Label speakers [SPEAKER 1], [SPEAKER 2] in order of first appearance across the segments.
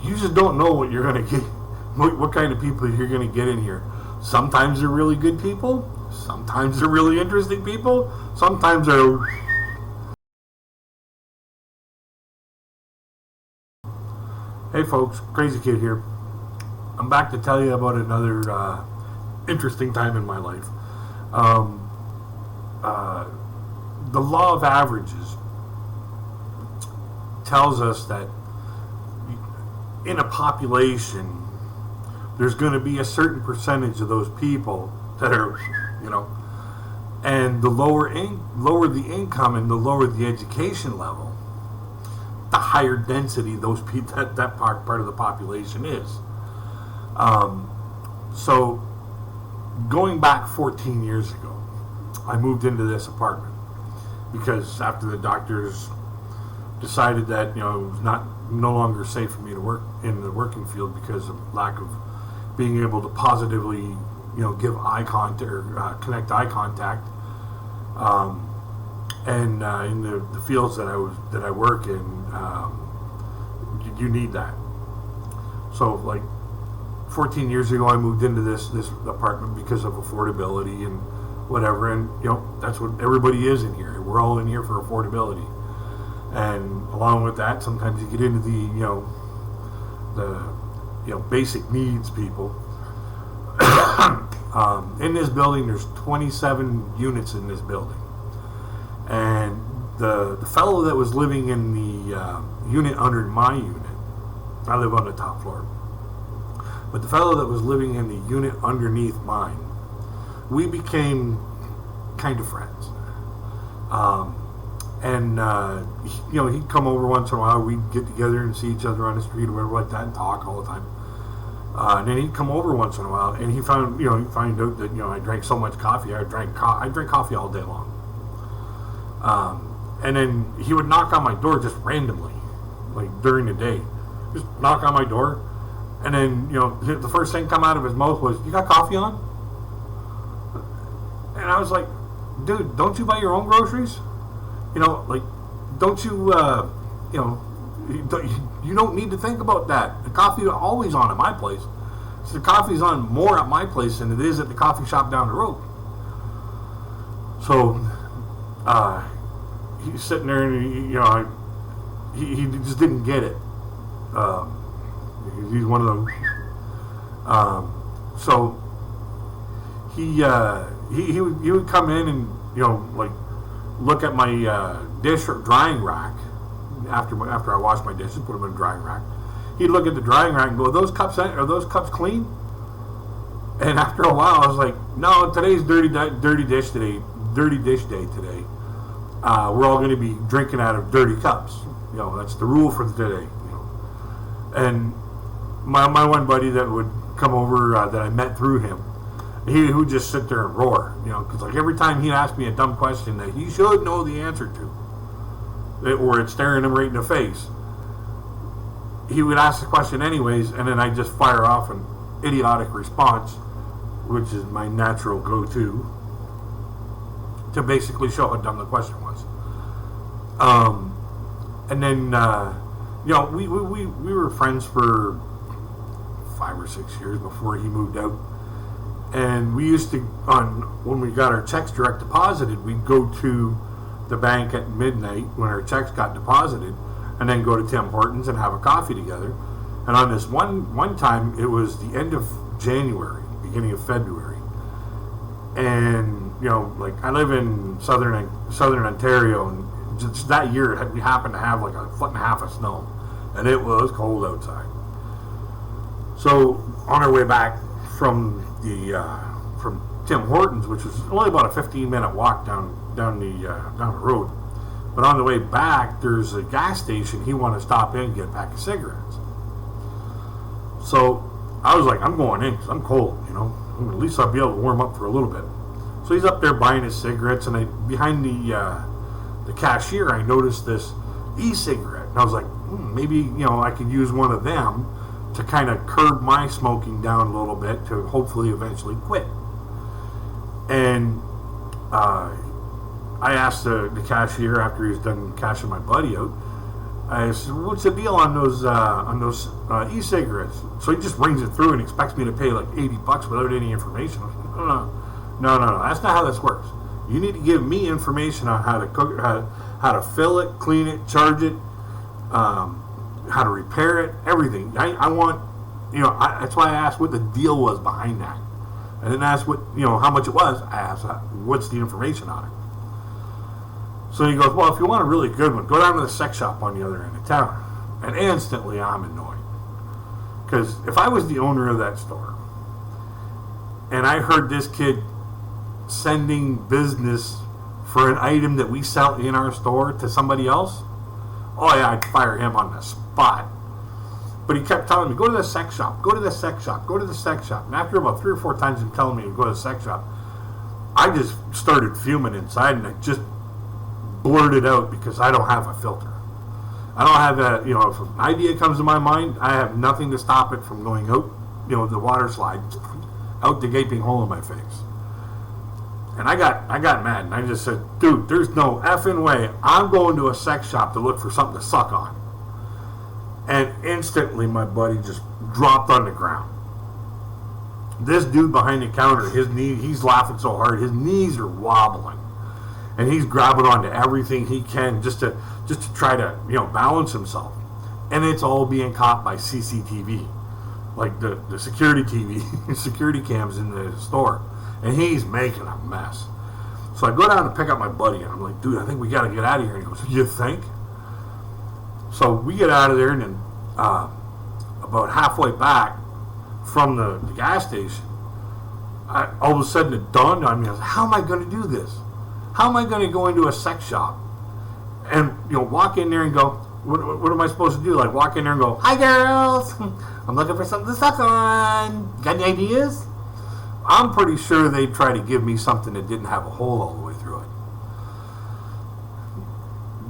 [SPEAKER 1] you just don't know what you're going to get, what kind of people you're going to get in here. Sometimes they're really good people. Sometimes they're really interesting people. Sometimes they're... Hey folks, Crazy Kid here. I'm back to tell you about another interesting time in my life. The law of averages tells us that in a population, there's going to be a certain percentage of those people that are, and the lower the income and the lower the education level, the higher density those people that part of the population is. So going back 14 years ago, I moved into this apartment because after the doctors decided that it was no longer safe for me to work in the working field because of lack of being able to positively give eye contact or connect eye contact, and in the fields that I work in, you need that. So like 14 years ago, I moved into this apartment because of affordability and whatever, and that's what everybody is in here. We're all in here for affordability, and along with that, sometimes you get into the basic needs people. In this building, there's 27 units in this building, and the fellow that was living in the unit under my unit, I live on the top floor, but the fellow that was living in the unit underneath mine, we became kind of friends. He'd come over once in a while. We'd get together and see each other on the street or whatever like that and talk all the time. And then he'd come over once in a while, and he found out that I drank so much coffee. I drank coffee all day long. And then he would knock on my door just randomly, like during the day, just knock on my door, and then the first thing come out of his mouth was, "You got coffee on?" And I was like, "Dude, don't you buy your own groceries? Don't you you don't need to think about that. The coffee is always on at my place. So the coffee's on more at my place than it is at the coffee shop down the road." So he's sitting there, and he just didn't get it. He's one of those. So he would come in and look at my dish or drying rack. After I wash my dishes, put them in a drying rack, he'd look at the drying rack and go, are those cups clean? And after a while, I was like, "No, today's dirty dish day today. We're all going to be drinking out of dirty cups. That's the rule for today." And my one buddy that would come over that I met through him, he would just sit there and roar, because like every time he'd ask me a dumb question that he should know the answer to, or it's staring him right in the face, he would ask the question anyways, and then I just fire off an idiotic response, which is my natural go-to, to basically show how dumb the question was. And then we were friends for 5 or 6 years before he moved out, and we used to, when we got our checks direct deposited, we'd go to the bank at midnight when our checks got deposited, and then go to Tim Hortons and have a coffee together. And on this one time, it was the end of January, beginning of February, and I live in southern Ontario, and just that year we happened to have like a foot and a half of snow, and it was cold outside. So on our way back from Tim Hortons, which was only about a 15-minute walk down the road, but on the way back there's a gas station he wanted to stop in and get a pack of cigarettes. So I was like, I'm going in because I'm cold, at least I'll be able to warm up for a little bit. So he's up there buying his cigarettes, and behind the cashier I noticed this e-cigarette, and I was like, maybe I could use one of them to kind of curb my smoking down a little bit to hopefully eventually quit. And I asked the cashier after he was done cashing my buddy out, I said, what's the deal on those e-cigarettes? So he just brings it through and expects me to pay like $80 without any information. I said, no. That's not how this works. You need to give me information on how to cook, how to fill it, clean it, charge it, how to repair it, everything. I want, that's why I asked what the deal was behind that. I didn't ask what, how much it was. I asked what's the information on it. So he goes, well, if you want a really good one, go down to the sex shop on the other end of town. And instantly I'm annoyed. Because if I was the owner of that store and I heard this kid sending business for an item that we sell in our store to somebody else, oh yeah, I'd fire him on the spot. But he kept telling me, go to the sex shop, go to the sex shop, go to the sex shop. And after about 3 or 4 times him telling me to go to the sex shop, I just started fuming inside and I just blurted out because I don't have a filter. I don't have that, if an idea comes to my mind, I have nothing to stop it from going out, the water slide, out the gaping hole in my face. And I got mad and I just said, dude, there's no effing way I'm going to a sex shop to look for something to suck on. And instantly my buddy just dropped on the ground. This dude behind the counter, he's laughing so hard, his knees are wobbling. And he's grabbing onto everything he can just to try to, balance himself. And it's all being caught by CCTV. Like the security TV, security cams in the store. And he's making a mess. So I go down to pick up my buddy and I'm like, dude, I think we got to get out of here. And he goes, you think? So we get out of there and then about halfway back from the gas station, all of a sudden it dawned on me, I was like, how am I going to do this? How am I going to go into a sex shop and walk in there and go, what am I supposed to do? Like walk in there and go, hi girls, I'm looking for something to suck on. Got any ideas? I'm pretty sure they'd try to give me something that didn't have a hole all the way through it.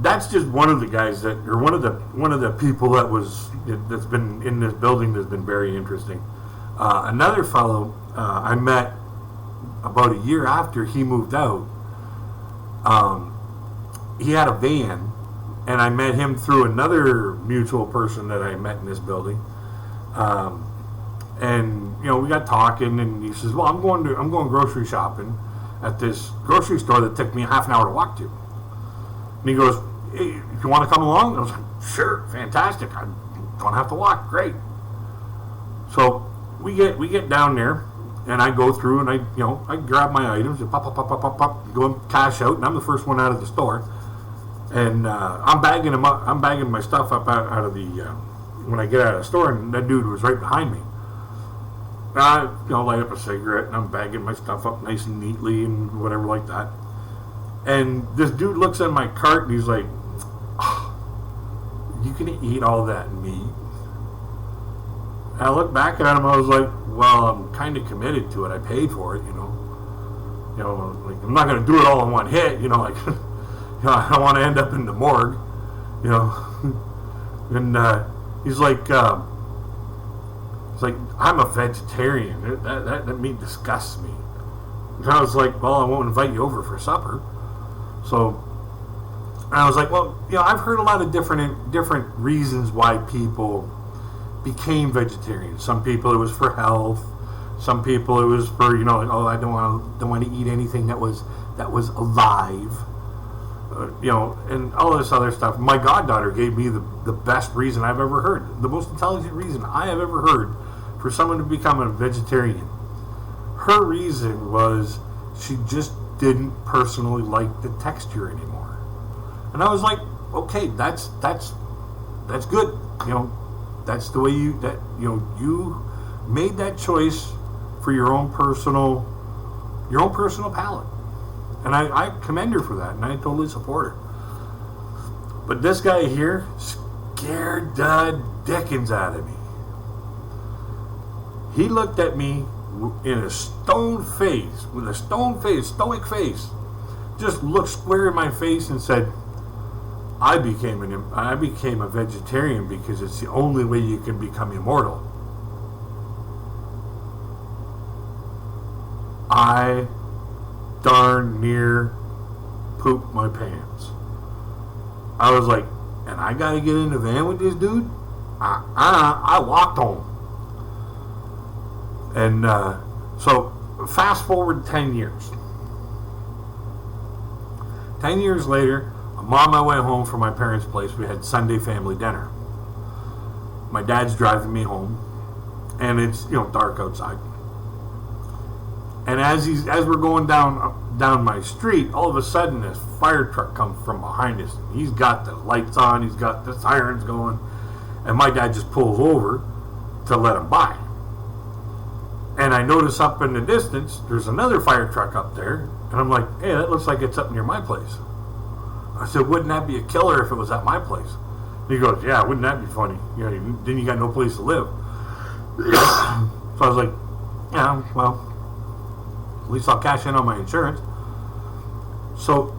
[SPEAKER 1] That's just one of the guys one of the people that's been in this building that's been very interesting. Another fellow I met about a year after he moved out. He had a van, and I met him through another mutual person that I met in this building. And we got talking, and he says, "Well, I'm going grocery shopping at this grocery store that took me half an hour to walk to." And he goes, "Hey, if you want to come along?" I was like, "Sure, fantastic. I don't have to walk. Great." So we get down there. And I go through and I grab my items and pop, go and cash out, and I'm the first one out of the store. And I'm bagging them up. I'm bagging my stuff up out of the when I get out of the store, and that dude was right behind me. And I light up a cigarette and I'm bagging my stuff up nice and neatly and whatever like that. And this dude looks at my cart and he's like, oh, "You can eat all that meat?" And I look back at him. I was like, well, I'm kind of committed to it. I paid for it, like I'm not going to do it all in one hit, like, I don't want to end up in the morgue, And he's like, I'm a vegetarian. That meat disgusts me. And I was like, well, I won't invite you over for supper. So I was like, well, I've heard a lot of different reasons why people became vegetarian. Some people it was for health. Some people it was for I don't want to eat anything that was alive. And all this other stuff. My goddaughter gave me the best reason I've ever heard, the most intelligent reason I have ever heard for someone to become a vegetarian. Her reason was she just didn't personally like the texture anymore. And I was like, okay, that's good. That's the way you made that choice for your own personal palate. And I commend her for that, and I totally support her. But this guy here scared the dickens out of me. He looked at me in a stoic face, just looked square in my face and said, I became a vegetarian because it's the only way you can become immortal. I darn near pooped my pants. I was like, and I got to get in the van with this dude, I walked home. And so fast forward 10 years. 10 years later, I'm on my way home from my parents' place. We had Sunday family dinner. My dad's driving me home, and it's dark outside. And as we're going down my street, all of a sudden this fire truck comes from behind us. He's got the lights on, he's got the sirens going, and my dad just pulls over to let him by. And I notice up in the distance, there's another fire truck up there, and I'm like, hey, that looks like it's up near my place. I said, wouldn't that be a killer if it was at my place? And he goes, yeah, wouldn't that be funny? Then you got no place to live. So I was like, yeah, well, at least I'll cash in on my insurance. So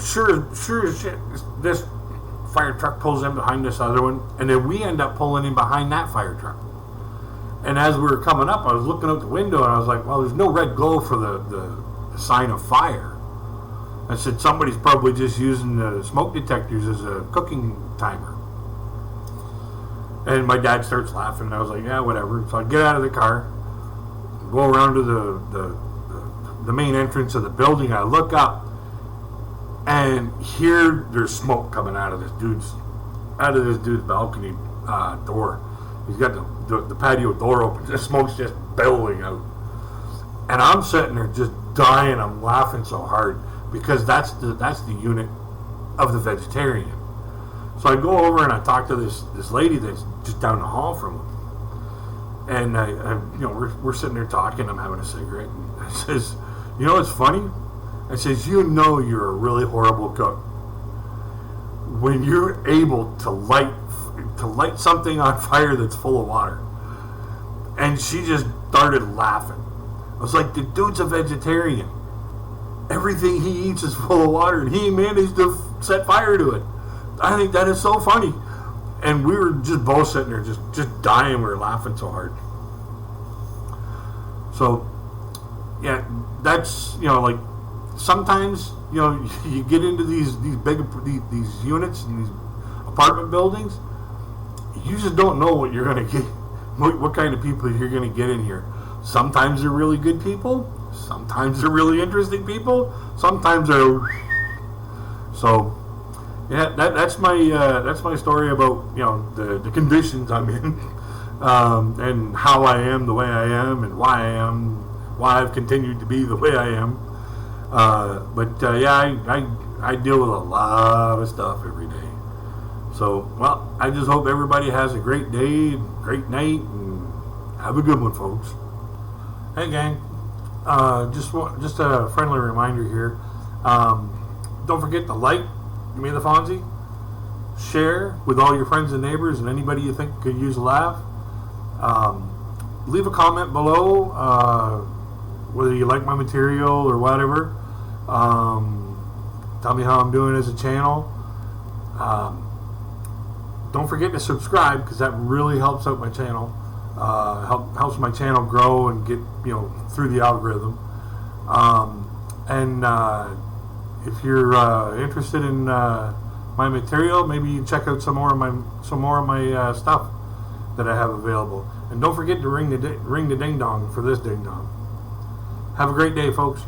[SPEAKER 1] sure as shit, this fire truck pulls in behind this other one, and then we end up pulling in behind that fire truck. And as we were coming up, I was looking out the window, and I was like, well, there's no red glow for the sign of fire. I said, somebody's probably just using the smoke detectors as a cooking timer. And my dad starts laughing, and I was like, yeah, whatever. So I get out of the car, go around to the main entrance of the building. I look up, and here there's smoke coming out of this dude's balcony door. He's got the patio door open. The smoke's just billowing out, and I'm sitting there just dying. I'm laughing so hard because that's the unit of the vegetarian. So I go over and I talk to this lady that's just down the hall from him, and we're sitting there talking. I'm having a cigarette, and I says, what's funny? I says, you're a really horrible cook when you're able to light something on fire that's full of water. And she just started laughing. I was like, the dude's a vegetarian. Everything he eats is full of water, and he managed to set fire to it. I think that is so funny. And we were just both sitting there just dying. We were laughing so hard. So yeah, that's like sometimes you get into these units and these apartment buildings, you just don't know what you're going to get, what kind of people you're going to get in here. Sometimes they're really good people, sometimes they're really interesting people, sometimes they're so yeah, that's my story about the conditions I'm in, and how I am the way I am, and why I've continued to be the way I am. I deal with a lot of stuff every day. So, well, I just hope everybody has a great day, great night, and have a good one, folks. Hey, gang. Just a friendly reminder here. Don't forget to like, give me the Fonzie. Share with all your friends and neighbors and anybody you think could use a laugh. Leave a comment below, whether you like my material or whatever. Tell me how I'm doing as a channel. Don't forget to subscribe, because that really helps out my channel. Helps my channel grow and get through the algorithm. If you're interested in my material, maybe you check out some more of my stuff that I have available. And don't forget to ring the ding dong for this ding dong. Have a great day, folks.